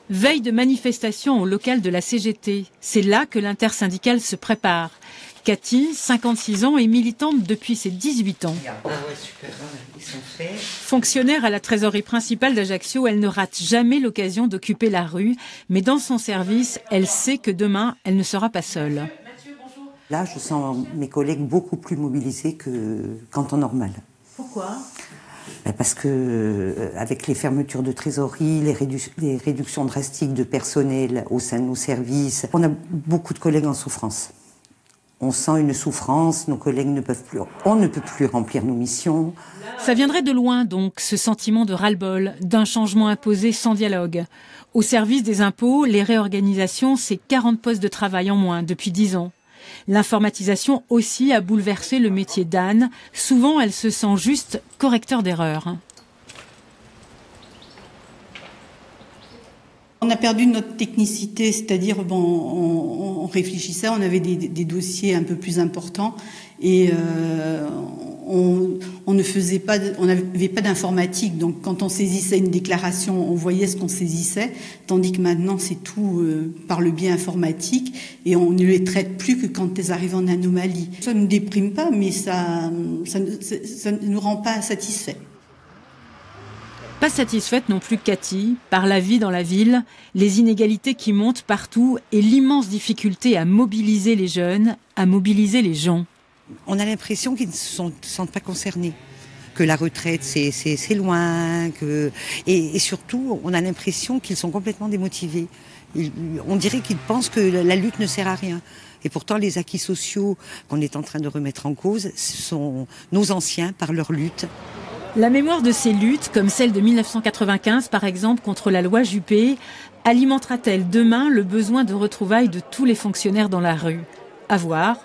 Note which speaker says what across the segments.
Speaker 1: Veille de manifestation au local de la CGT. C'est là que l'intersyndicale se prépare. Cathy, 56 ans, est militante depuis ses 18 ans.
Speaker 2: Ah ouais, super, ils sont faits.
Speaker 1: Fonctionnaire à la trésorerie principale d'Ajaccio, elle ne rate jamais l'occasion d'occuper la rue. Mais dans son service, elle sait que demain, elle ne sera pas seule.
Speaker 2: Là, je sens mes collègues beaucoup plus mobilisés qu'en temps normal.
Speaker 1: Pourquoi ?
Speaker 2: Parce que avec les fermetures de trésorerie, les réductions drastiques de personnel au sein de nos services, on a beaucoup de collègues en souffrance. On sent une souffrance, nos collègues on ne peut plus remplir nos missions.
Speaker 1: Ça viendrait de loin donc, ce sentiment de ras-le-bol, d'un changement imposé sans dialogue. Au service des impôts, les réorganisations, c'est 40 postes de travail en moins depuis 10 ans. L'informatisation aussi a bouleversé le métier d'Anne. Souvent, elle se sent juste correcteur d'erreurs.
Speaker 3: On a perdu notre technicité, c'est-à-dire on réfléchissait, on avait des dossiers un peu plus importants et on n'avait pas d'informatique. Donc quand on saisissait une déclaration, on voyait ce qu'on saisissait, tandis que maintenant c'est tout par le biais informatique et on ne les traite plus que quand elles arrivent en anomalie. Ça ne nous déprime pas, mais ça ne nous rend pas satisfaits.
Speaker 1: Pas satisfaite non plus Cathy, par la vie dans la ville, les inégalités qui montent partout et l'immense difficulté à mobiliser les jeunes, à mobiliser les gens.
Speaker 2: On a l'impression qu'ils ne se sentent pas concernés, que la retraite c'est loin, et surtout on a l'impression qu'ils sont complètement démotivés. On dirait qu'ils pensent que la lutte ne sert à rien. Et pourtant les acquis sociaux qu'on est en train de remettre en cause, ce sont nos anciens par leur lutte.
Speaker 1: La mémoire de ces luttes, comme celle de 1995 par exemple contre la loi Juppé, alimentera-t-elle demain le besoin de retrouvailles de tous les fonctionnaires dans la rue ? À voir.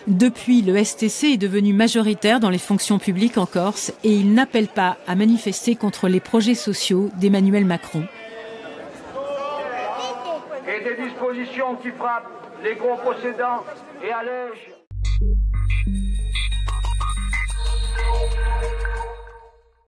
Speaker 1: Depuis, le STC est devenu majoritaire dans les fonctions publiques en Corse et il n'appelle pas à manifester contre les projets sociaux d'Emmanuel Macron.
Speaker 4: Et des dispositions qui frappent les gros possédants et allègent.